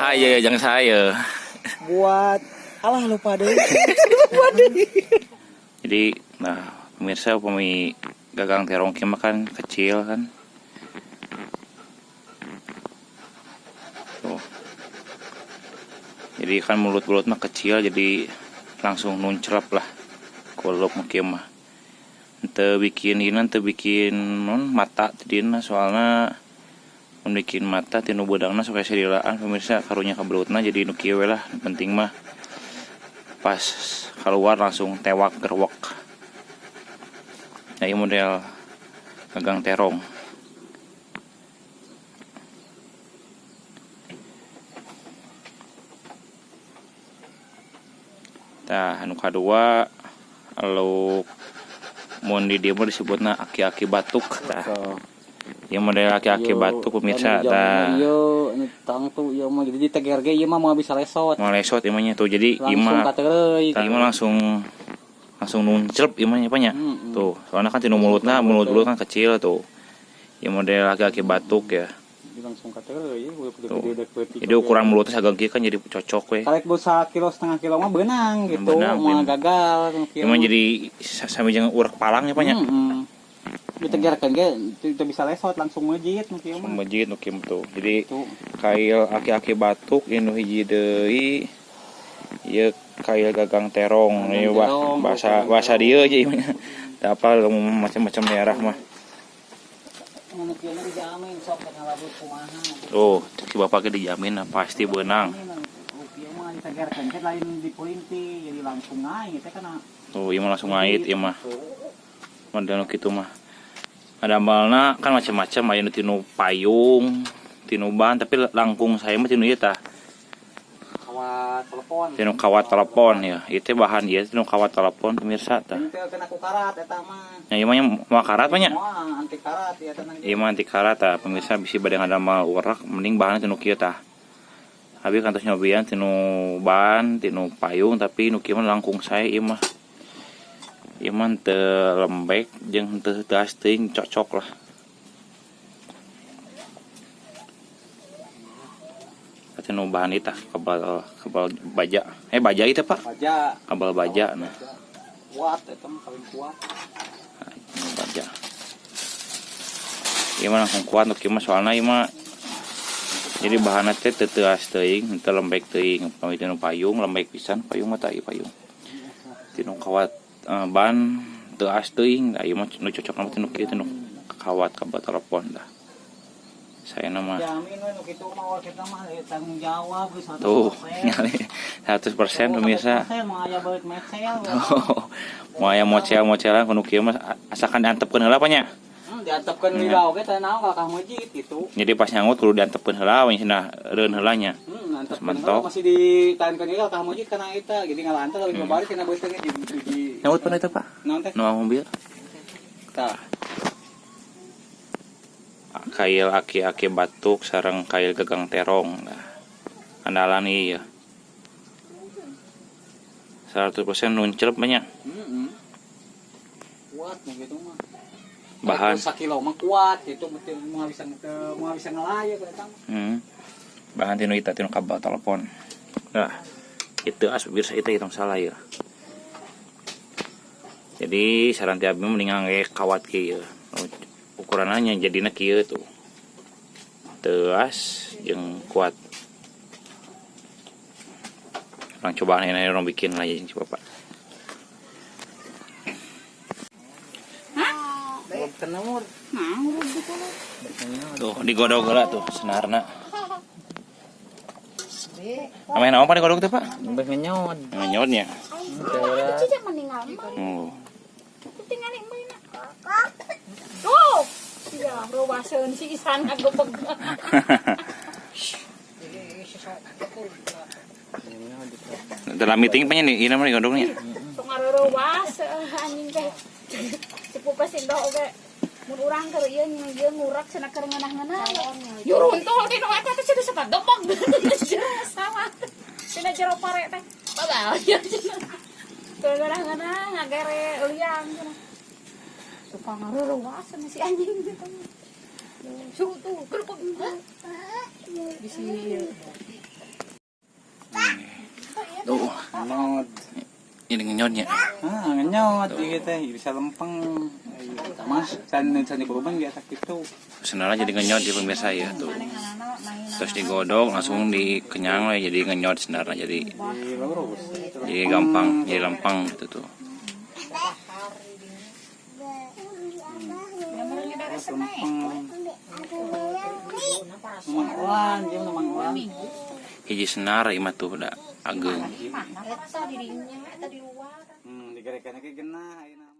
Ah iya, jangan saya. Buat alah lupa deh. Jadi, nah pemirsa upami gagang terong mah kan kecil kan. Tuh. Jadi kan mulut-mulut mah kecil, jadi langsung nuncrep lah. Kalau mah ente bikin ini, ente bikin mata tidina soalnya bikin mata tinu bedangna supaya sedilaan pemirsa karunya kabeutna jadi nu kieu we lah. Penting mah pas keluar langsung tewak gerwok. Nah, ini model gagang terong. Tah anu kadua alo mun di dieu mah disebutna aki-aki batuk tah. Ieu model aki-aki batuk pemirsa tah. Ieu tang tuh ieu mah jadi teger ge ieu mah moal bisa lesot. Moal lesot ieu mah nya tuh jadi ieu mah langsung nuncrep ieu mah nya nya. Tuh, soalnya kan tinu mulut kan kecil tuh. Ieu model aki-aki batuk ya. Langsung kateureuy Jadi ukuran mulutnya sageng kieu kan jadi cocok we. Karek bu 1,5 kilo mah beunang gitu, mah gagal. Emang jadi sami jeung urek palang ya nya. Ditegerkeun ge teu bisa lesot langsung mejit nu kieu mah. Mejit nu kieu tuh. Jadi kail aki-aki batuk inu hiji deui ieu kail gagang terong. Ieu bahasa dieu aja ieu. Teu apa macam-macam daerah mah. Oh, si bapak ke dijamin pasti benang. Oh, iya mah langsung ngait, iya mah. Model kitu mah. Ada amalna kan macam-macam aya nu tinu payung, tinu ban tapi langkung saya mah tinu ieu tah. Kawat telepon. Tinu kawat telepon ya. Itu bahan ieu tinu kawat telepon pemirsa tah. Teu kena ku karat eta mah. Nya ieu mah karat mah nya. Anti karat ya tenang. Ieu mah anti karat tah pemirsa bisi bade ngadamel urak mending bahanna tinu kieu tah. Abi kantos nyobian tinu ban, tinu payung tapi nu kieu mah langkung sae ieu mah. Ieu mah teu lembek jeung teu gas teuing cocok lah. Tinu bahan eta kabel baja. Baja itu Pak. Baja. Kabel baja nah. Kuat eta mah paling kuat. Nah, baja. Ieu mah langsung kuat nu kieu mah soalna ieu mah jadi bahanna teh teu gas teuing, teu lembek teuing. Pami tinu payung lembek pisan, payung mah tah ieu payung. Tinu kawat ban teu gas teuing, ieu mah nu cocok mah tinu kieu tinu kawat kabel telepon dah. Saya nama jamin we nu kitu mah kita mah tanggung jawab geus 100%. Tuh, 100% pemirsa. Mau aya beut mecel. Mau aya mocel-mocelan kudu kieu mah asalkan diantepkeun heula nya. Diantepkeun lidah oge teh naon kakak mejit gitu. Jadi pas nyangut kudu diantepkeun heula we cenah reueun heula nya. Mentok masih ditahankeun ieu kakak mejit kana eta. Jadi ngalantep lagi balik kana beut teh di Nyaut pernah eta Pak? Naon teh? Nu mobil. Tah. Kail aki-aki batuk sareng kail gagang terong. Nah, andalan ieu. 100% nuncrep banyak. Kuat gitu mah. Bahan 1 kilo mah kuat gitu moal bisa ngalaye eta mah. Bahan tinu eta tinu kabel telepon. Nah, itu bisa itu hitung salah ya. Jadi saran ti abdi mendingan ge kawat kieu. Ukurannya jadinya kieu tuh teas yang kuat. Orang cobaan ini orang bikin lagi si bapak. Belum kenur. Tuh digodok heula tuh senarna. Main apa digodok teh Pak? Mbah ngenyot. Ngenyotnya. Cici meninggal mah. Oh. Tinggal ini mana? Tuh. Ya, robaseun si Isan agobeg. Dalam meeting pa nya nih, ini mah digodok nya. Sok ngarowas anjing teh. Sepupu pasindoh oge. Mun urang keur ieu ngurak cenah keur ngeunah-ngeunah. Yuruntul di nu eta teh cenah sepat debog. Sama. Cenah jero pare teh. Babal. Keur ngeunah-ngeunah ngagere liang cenah. Tukang ngarowas si anjing gitu. Suruh tuh gerbek. Bisi Ngenyot. Ini ngenyotnya. Ngenyot gitu bisa lempeng. Mas, san di korban dia sakit tuh. Senara jadi ngenyot di pemirsa ya tuh. Terus digodok langsung dikenyang lah jadi ngenyot senara jadi Lurus. gampang jadi lempeng gitu tuh. Lempeng. Memang dia memang uang. Hiji senar imah tuh udah ageng. Mah, rasa dirinya eta di luar. Digerekan lagi genah.